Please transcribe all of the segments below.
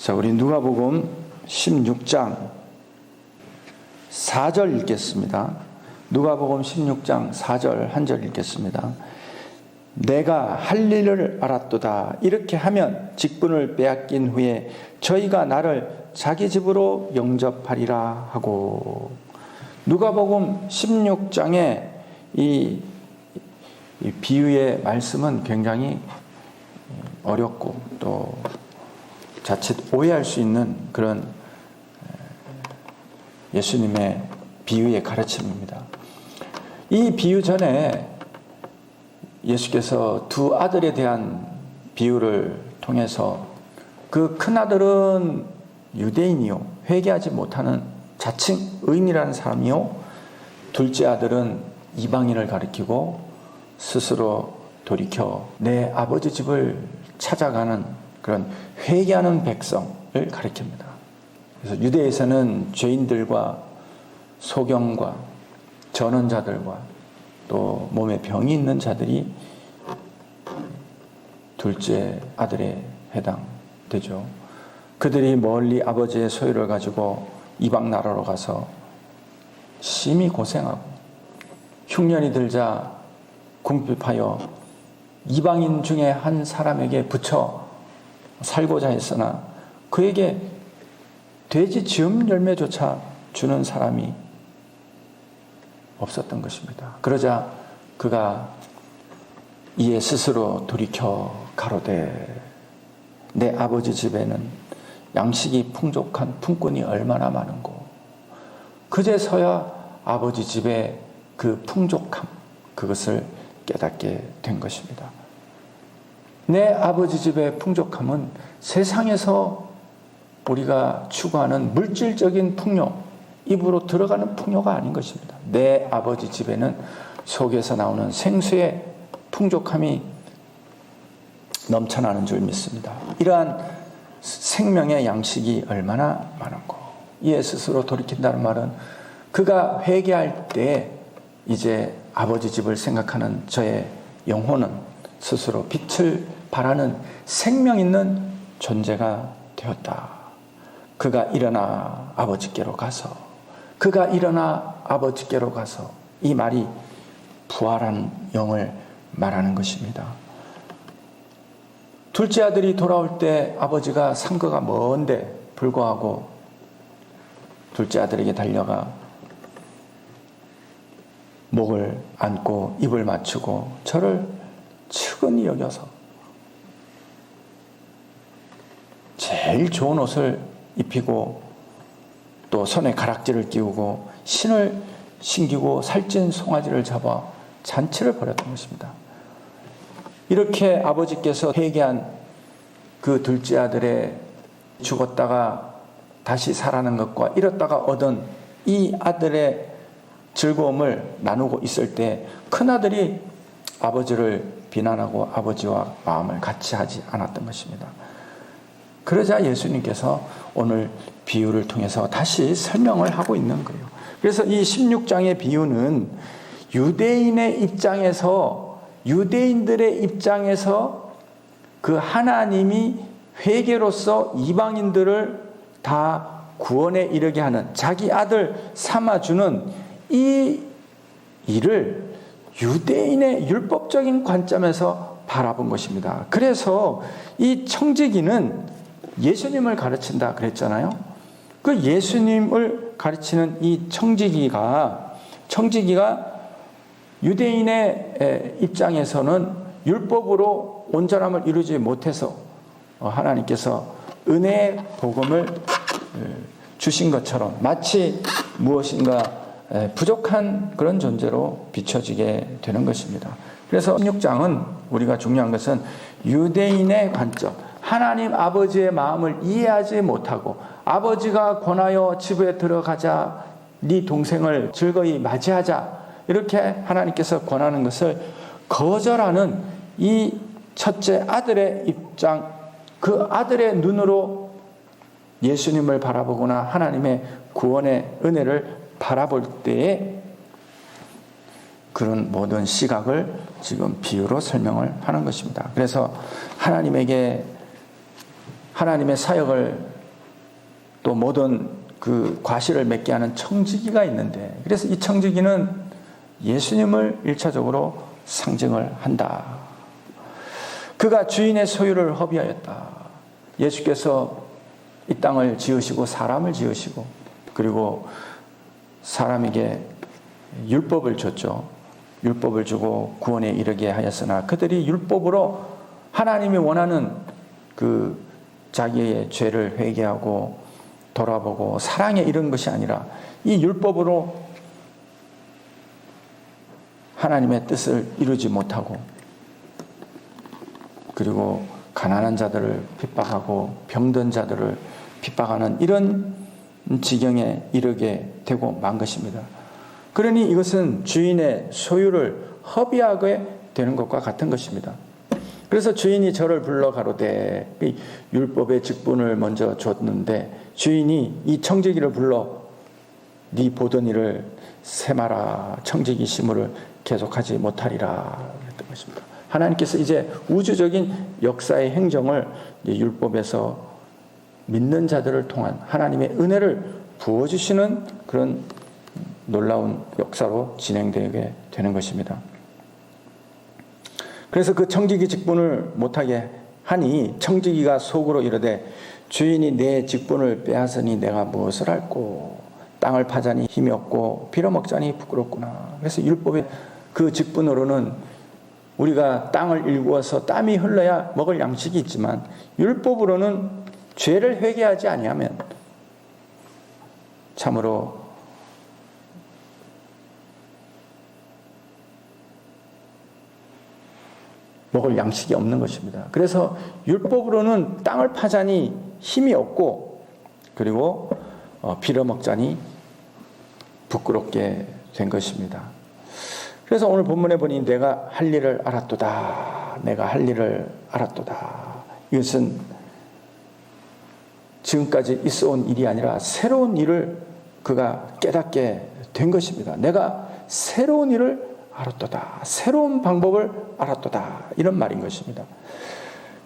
자, 우리 누가복음 16장 4절 읽겠습니다. 누가복음 16장 4절 한 절 읽겠습니다. 내가 할 일을 알았도다. 이렇게 하면 직분을 빼앗긴 후에 저희가 나를 자기 집으로 영접하리라 하고. 누가복음 16장의 이 비유의 말씀은 굉장히 어렵고 또 자칫 오해할 수 있는 그런 예수님의 비유의 가르침입니다. 이 비유 전에 예수께서 두 아들에 대한 비유를 통해서 그 큰아들은 유대인이요 회개하지 못하는 자칭 의인이라는 사람이요, 둘째 아들은 이방인을 가리키고 스스로 돌이켜 내 아버지 집을 찾아가는 그런 회개하는 백성을 가리킵니다. 그래서 유대에서는 죄인들과 소경과 전원자들과 또 몸에 병이 있는 자들이 둘째 아들에 해당되죠. 그들이 멀리 아버지의 소유를 가지고 이방 나라로 가서 심히 고생하고 흉년이 들자 궁핍하여 이방인 중에 한 사람에게 붙여 살고자 했으나 그에게 돼지 즈음 열매조차 주는 사람이 없었던 것입니다. 그러자 그가 이에 스스로 돌이켜 가로되 내 아버지 집에는 양식이 풍족한 품꾼이 얼마나 많은고. 그제서야 아버지 집의 그 풍족함, 그것을 깨닫게 된 것입니다. 내 아버지 집의 풍족함은 세상에서 우리가 추구하는 물질적인 풍요, 입으로 들어가는 풍요가 아닌 것입니다. 내 아버지 집에는 속에서 나오는 생수의 풍족함이 넘쳐나는 줄 믿습니다. 이러한 생명의 양식이 얼마나 많은고. 이에 스스로 돌이킨다는 말은 그가 회개할 때 이제 아버지 집을 생각하는 저의 영혼은 스스로 빛을 발하는 생명 있는 존재가 되었다. 그가 일어나 아버지께로 가서, 그가 일어나 아버지께로 가서, 이 말이 부활한 영을 말하는 것입니다. 둘째 아들이 돌아올 때 아버지가 상거가 먼데 불구하고 둘째 아들에게 달려가 목을 안고 입을 맞추고 저를 측은히 여겨서 제일 좋은 옷을 입히고 또 손에 가락지를 끼우고 신을 신기고 살찐 송아지를 잡아 잔치를 벌였던 것입니다. 이렇게 아버지께서 회개한 그 둘째 아들의 죽었다가 다시 살아난 것과 잃었다가 얻은 이 아들의 즐거움을 나누고 있을 때 큰아들이 아버지를 비난하고 아버지와 마음을 같이 하지 않았던 것입니다. 그러자 예수님께서 오늘 비유를 통해서 다시 설명을 하고 있는 거예요. 그래서 이 16장의 비유는 유대인들의 입장에서 그 하나님이 회개로서 이방인들을 다 구원에 이르게 하는 자기 아들 삼아주는 이 일을 유대인의 율법적인 관점에서 바라본 것입니다. 그래서 이 청지기는 예수님을 가르친다 그랬잖아요. 그 예수님을 가르치는 이 청지기가 유대인의 입장에서는 율법으로 온전함을 이루지 못해서 하나님께서 은혜의 복음을 주신 것처럼 마치 무엇인가 부족한 그런 존재로 비춰지게 되는 것입니다. 그래서 16장은 우리가 중요한 것은 유대인의 관점, 하나님 아버지의 마음을 이해하지 못하고 아버지가 권하여 집에 들어가자, 네 동생을 즐거이 맞이하자, 이렇게 하나님께서 권하는 것을 거절하는 이 첫째 아들의 입장, 그 아들의 눈으로 예수님을 바라보거나 하나님의 구원의 은혜를 바라볼 때에 그런 모든 시각을 지금 비유로 설명을 하는 것입니다. 그래서 하나님의 사역을 또 모든 그 과실을 맺게 하는 청지기가 있는데, 그래서 이 청지기는 예수님을 1차적으로 상징을 한다. 그가 주인의 소유를 허비하였다. 예수께서 이 땅을 지으시고 사람을 지으시고 그리고 사람에게 율법을 줬죠. 율법을 주고 구원에 이르게 하였으나 그들이 율법으로 하나님이 원하는 그 자기의 죄를 회개하고 돌아보고 사랑에 이른 것이 아니라 이 율법으로 하나님의 뜻을 이루지 못하고 그리고 가난한 자들을 핍박하고 병든 자들을 핍박하는 이런 지경에 이르게 되고 만 것입니다. 그러니 이것은 주인의 소유를 허비하게 되는 것과 같은 것입니다. 그래서 주인이 저를 불러 가로되, 율법의 직분을 먼저 줬는데 주인이 이 청지기를 불러 네 보던 일을 세마라, 청지기 시무를 계속하지 못하리라 했던 것입니다. 하나님께서 이제 우주적인 역사의 행정을 율법에서 믿는 자들을 통한 하나님의 은혜를 부어주시는 그런 놀라운 역사로 진행되게 되는 것입니다. 그래서 그 청지기 직분을 못하게 하니 청지기가 속으로 이르되 주인이 내 직분을 빼앗으니 내가 무엇을 할꼬. 땅을 파자니 힘이 없고 빌어먹자니 부끄럽구나. 그래서 율법의 그 직분으로는 우리가 땅을 일구어서 땀이 흘러야 먹을 양식이 있지만 율법으로는 죄를 회개하지 아니하면 참으로 먹을 양식이 없는 것입니다. 그래서 율법으로는 땅을 파자니 힘이 없고 그리고 빌어먹자니 부끄럽게 된 것입니다. 그래서 오늘 본문에 보니 내가 할 일을 알았도다. 내가 할 일을 알았도다. 이것은 지금까지 있어온 일이 아니라 새로운 일을 그가 깨닫게 된 것입니다. 내가 새로운 일을 알았도다. 새로운 방법을 알았도다. 이런 말인 것입니다.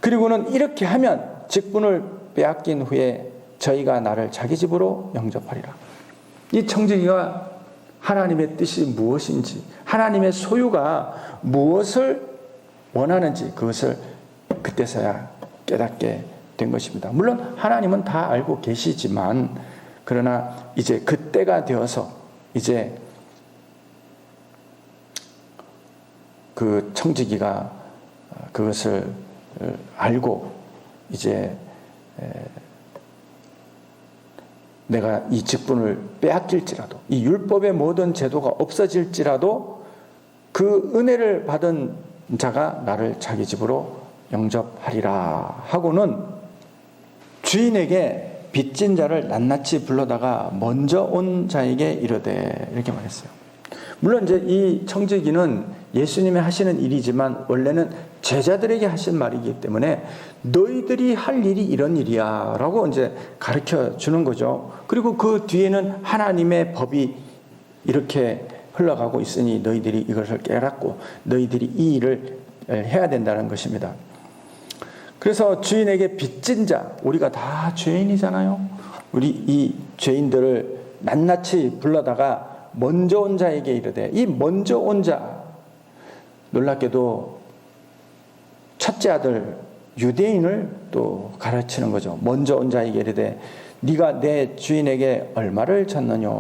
그리고는 이렇게 하면 직분을 빼앗긴 후에 저희가 나를 자기 집으로 영접하리라. 이 청지기가 하나님의 뜻이 무엇인지, 하나님의 소유가 무엇을 원하는지 그것을 그때서야 깨닫게 된 것입니다. 물론 하나님은 다 알고 계시지만 그러나 이제 그때가 되어서 이제 그 청지기가 그것을 알고 이제 내가 이 직분을 빼앗길지라도 이 율법의 모든 제도가 없어질지라도 그 은혜를 받은 자가 나를 자기 집으로 영접하리라 하고는 주인에게 빚진 자를 낱낱이 불러다가 먼저 온 자에게 이르되 이렇게 말했어요. 물론 이제 이 청지기는 예수님이 하시는 일이지만 원래는 제자들에게 하신 말이기 때문에 너희들이 할 일이 이런 일이야 라고 이제 가르쳐 주는 거죠. 그리고 그 뒤에는 하나님의 법이 이렇게 흘러가고 있으니 너희들이 이것을 깨닫고 너희들이 이 일을 해야 된다는 것입니다. 그래서 주인에게 빚진 자, 우리가 다 죄인이잖아요. 우리 이 죄인들을 낱낱이 불러다가 먼저 온 자에게 이르되, 이 먼저 온 자, 놀랍게도 첫째 아들 유대인을 또 가르치는 거죠. 먼저 온 자에게 이르되 네가 내 주인에게 얼마를 졌느냐.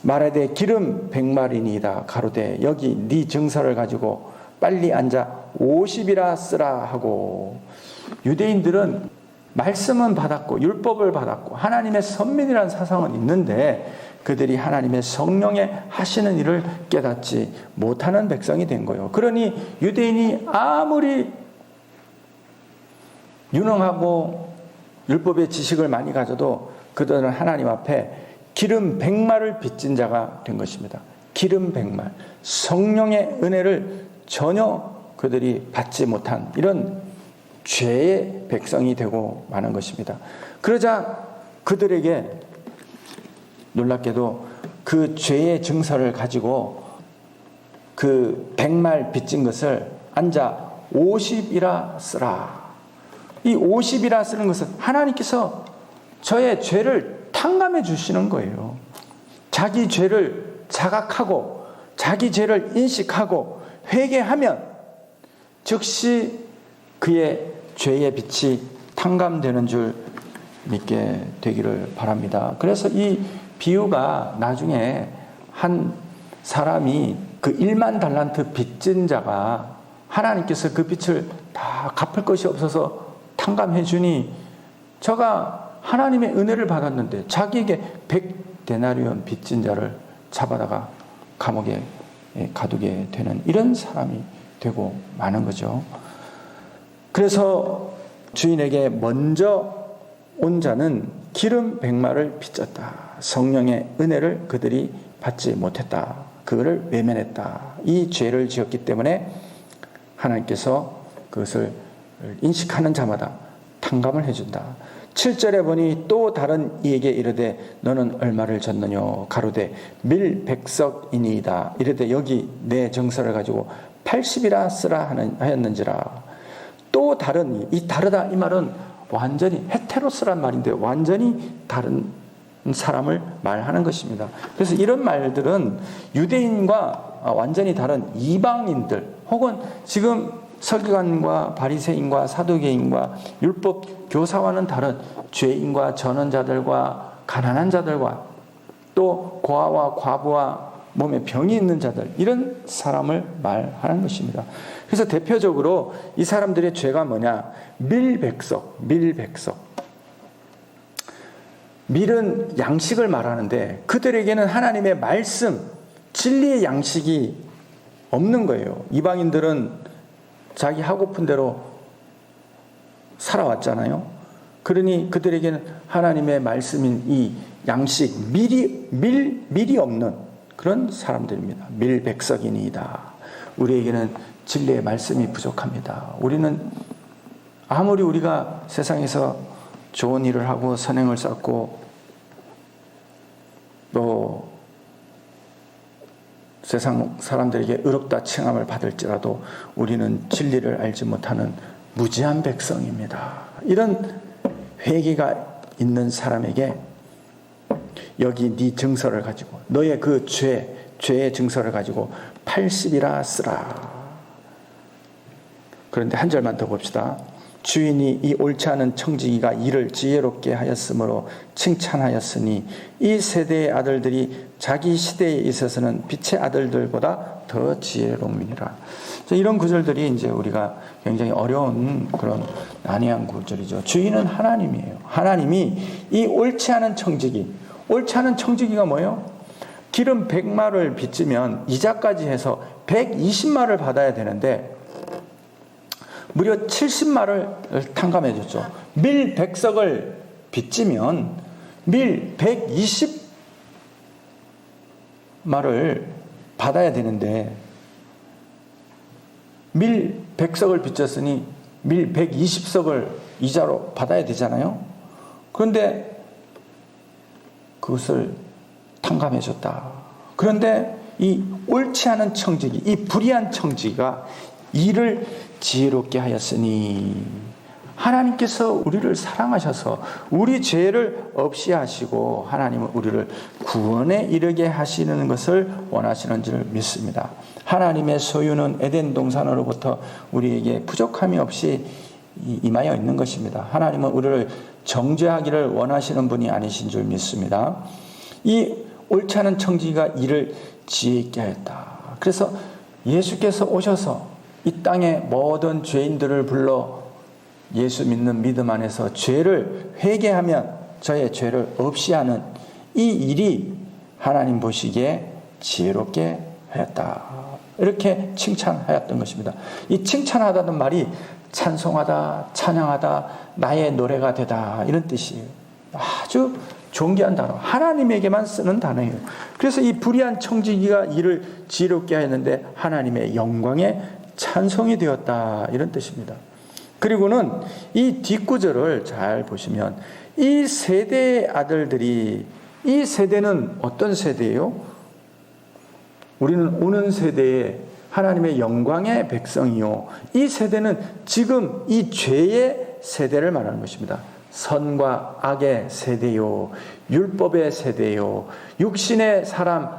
말하되 기름 100마리니이다. 가로되 여기 네 증서를 가지고 빨리 앉아 50이라 쓰라 하고. 유대인들은 말씀은 받았고 율법을 받았고 하나님의 선민이라는 사상은 있는데 그들이 하나님의 성령의 하시는 일을 깨닫지 못하는 백성이 된 거예요. 그러니 유대인이 아무리 유능하고 율법의 지식을 많이 가져도 그들은 하나님 앞에 기름 100마를 빚진 자가 된 것입니다. 기름 100말. 성령의 은혜를 전혀 그들이 받지 못한 이런 죄의 백성이 되고 마는 것입니다. 그러자 그들에게 놀랍게도 그 죄의 증서를 가지고 그 100말 빚진 것을 앉아 50이라 쓰라. 이 50이라 쓰는 것은 하나님께서 저의 죄를 탕감해 주시는 거예요. 자기 죄를 자각하고 자기 죄를 인식하고 회개하면 즉시 그의 죄의 빛이 탕감되는 줄 믿게 되기를 바랍니다. 그래서 이 비유가 나중에 한 사람이 그 1만 달란트 빚진 자가 하나님께서 그 빚을 다 갚을 것이 없어서 탕감해 주니 저가 하나님의 은혜를 받았는데 자기에게 100데나리온 빚진 자를 잡아다가 감옥에 가두게 되는 이런 사람이 되고 마는 거죠. 그래서 주인에게 먼저 온 자는 기름 100마를 빚졌다. 성령의 은혜를 그들이 받지 못했다. 그거를 외면했다. 이 죄를 지었기 때문에 하나님께서 그것을 인식하는 자마다 탕감을 해준다. 7절에 보니 또 다른 이에게 이르되 너는 얼마를 졌느냐 가로되 밀백석이니이다. 이르되 여기 내 정서를 가지고 80이라 쓰라 하였는지라. 또 다른 이 다르다 이 말은 완전히 헤테로스란 말인데 완전히 다른 사람을 말하는 것입니다. 그래서 이런 말들은 유대인과 완전히 다른 이방인들 혹은 지금 서기관과 바리새인과 사두개인과 율법 교사와는 다른 죄인과 전원자들과 가난한 자들과 또 고아와 과부와 몸에 병이 있는 자들 이런 사람을 말하는 것입니다. 그래서 대표적으로 이 사람들의 죄가 뭐냐? 밀백석. 밀은 양식을 말하는데 그들에게는 하나님의 말씀, 진리의 양식이 없는 거예요. 이방인들은 자기 하고픈 대로 살아왔잖아요. 그러니 그들에게는 하나님의 말씀인 이 양식, 밀이 없는 그런 사람들입니다. 밀백석이니이다. 우리에게는 진리의 말씀이 부족합니다. 우리는 아무리 우리가 세상에서 좋은 일을 하고 선행을 쌓고 또 세상 사람들에게 의롭다 칭함을 받을지라도 우리는 진리를 알지 못하는 무지한 백성입니다. 이런 회개가 있는 사람에게 여기 네 증서를 가지고 너의 그 죄의 증서를 가지고 80이라 쓰라. 그런데 한 절만 더 봅시다. 주인이 이 옳지 않은 청지기가 이를 지혜롭게 하였으므로 칭찬하였으니 이 세대의 아들들이 자기 시대에 있어서는 빛의 아들들보다 더 지혜로움이니라. 이런 구절들이 이제 우리가 굉장히 어려운 그런 난해한 구절이죠. 주인은 하나님이에요. 하나님이 이 옳지 않은 청지기가 뭐예요? 기름 100마를 빚지면 이자까지 해서 120마를 받아야 되는데 무려 70마를 탕감해 줬죠. 밀 100석을 빚지면 밀 120마를 받아야 되는데 밀 100석을 빚졌으니 밀 120석을 이자로 받아야 되잖아요. 그런데 그것을 탕감해 줬다. 그런데 이 옳지 않은 청지기, 이 불의한 청지기가 이를 지혜롭게 하였으니 하나님께서 우리를 사랑하셔서 우리 죄를 없이 하시고 하나님은 우리를 구원에 이르게 하시는 것을 원하시는 줄 믿습니다. 하나님의 소유는 에덴 동산으로부터 우리에게 부족함이 없이 임하여 있는 것입니다. 하나님은 우리를 정죄하기를 원하시는 분이 아니신 줄 믿습니다. 이 옳지 않은 청지기가 이를 지혜 있게 하였다. 그래서 예수께서 오셔서 이 땅의 모든 죄인들을 불러 예수 믿는 믿음 안에서 죄를 회개하면 저의 죄를 없이 하는 이 일이 하나님 보시기에 지혜롭게 하였다. 이렇게 칭찬하였던 것입니다. 이 칭찬하다는 말이 찬송하다, 찬양하다, 나의 노래가 되다 이런 뜻이에요. 아주 존귀한 단어, 하나님에게만 쓰는 단어예요. 그래서 이 불의한 청지기가 이를 지혜롭게 하였는데 하나님의 영광에 찬송이 되었다 이런 뜻입니다. 그리고는 이 뒷구절을 잘 보시면 이 세대의 아들들이, 이 세대는 어떤 세대예요? 우리는 오는 세대의 하나님의 영광의 백성이요. 이 세대는 지금 이 죄의 세대를 말하는 것입니다. 선과 악의 세대요, 율법의 세대요, 육신의 사람,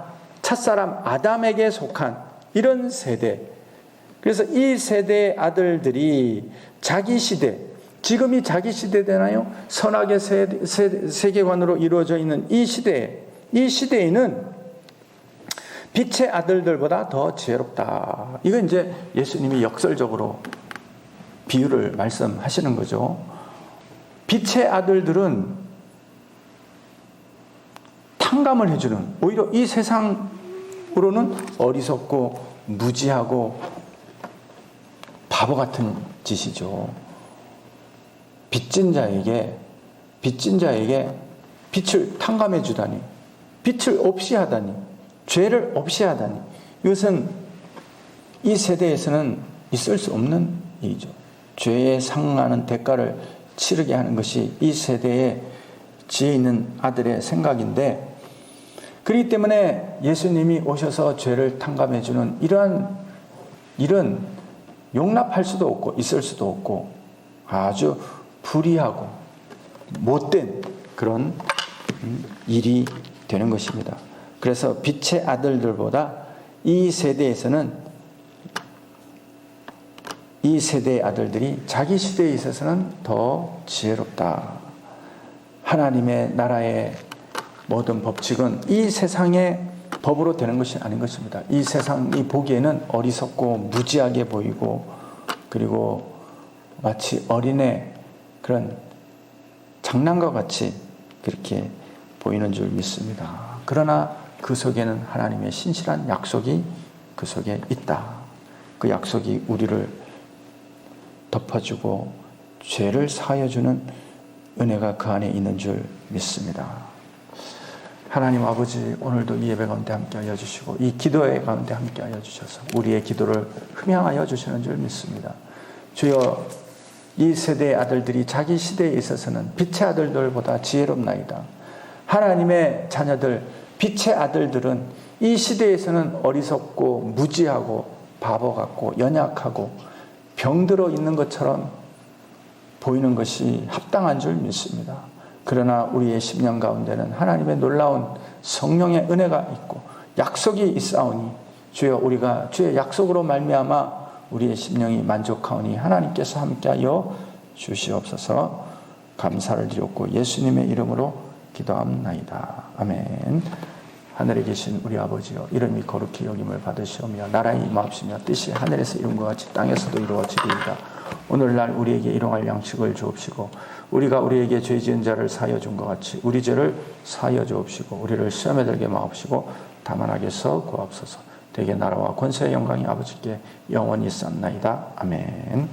첫사람 아담에게 속한 이런 세대. 그래서 이 세대의 아들들이 자기 시대, 지금이 자기 시대 되나요? 선악의 세계관으로 이루어져 있는 이 시대에는 빛의 아들들보다 더 지혜롭다. 이건 이제 예수님이 역설적으로 비유를 말씀하시는 거죠. 빛의 아들들은 탕감을 해주는, 오히려 이 세상으로는 어리석고 무지하고 바보 같은 짓이죠. 빚진 자에게 빛을 탕감해 주다니, 빛을 없이 하다니, 죄를 없이 하다니, 이것은 이 세대에서는 있을 수 없는 일이죠. 죄에 상응하는 대가를 치르게 하는 것이 이 세대의 지혜 있는 아들의 생각인데, 그렇기 때문에 예수님이 오셔서 죄를 탕감해 주는 이러한 일은 용납할 수도 없고 있을 수도 없고 아주 불의하고 못된 그런 일이 되는 것입니다. 그래서 빛의 아들들보다 이 세대에서는, 이 세대의 아들들이 자기 시대에 있어서는 더 지혜롭다. 하나님의 나라의 모든 법칙은 이 세상의 법으로 되는 것이 아닌 것입니다. 이 세상이 보기에는 어리석고 무지하게 보이고, 그리고 마치 어린애 그런 장난과 같이 그렇게 보이는 줄 믿습니다. 그러나 그 속에는 하나님의 신실한 약속이 그 속에 있다. 그 약속이 우리를 덮어주고 죄를 사하여주는 은혜가 그 안에 있는 줄 믿습니다. 하나님 아버지, 오늘도 이 예배 가운데 함께하여 주시고 이 기도의 가운데 함께하여 주셔서 우리의 기도를 흠양하여 주시는 줄 믿습니다. 주여, 이 세대의 아들들이 자기 시대에 있어서는 빛의 아들들보다 지혜롭나이다. 하나님의 자녀들, 빛의 아들들은 이 시대에서는 어리석고 무지하고 바보 같고 연약하고 병들어 있는 것처럼 보이는 것이 합당한 줄 믿습니다. 그러나 우리의 심령 가운데는 하나님의 놀라운 성령의 은혜가 있고 약속이 있사오니, 주여, 우리가 주의 약속으로 말미암아 우리의 심령이 만족하오니 하나님께서 함께하여 주시옵소서. 감사를 드렸고 예수님의 이름으로 기도합나이다. 아멘. 하늘에 계신 우리 아버지여, 이름이 거룩히 여김을 받으시오며 나라의 임하옵시며 뜻이 하늘에서 이룬 것 같이 땅에서도 이루어지리이다. 오늘날 우리에게 일용할 양식을 주옵시고 우리가 우리에게 죄 지은 자를 사하여 준 것 같이 우리 죄를 사하여 주옵시고 우리를 시험에 들게 마옵시고 다만 악에서 구하옵소서. 대개 나라와 권세의 영광이 아버지께 영원히 있사옵나이다. 아멘.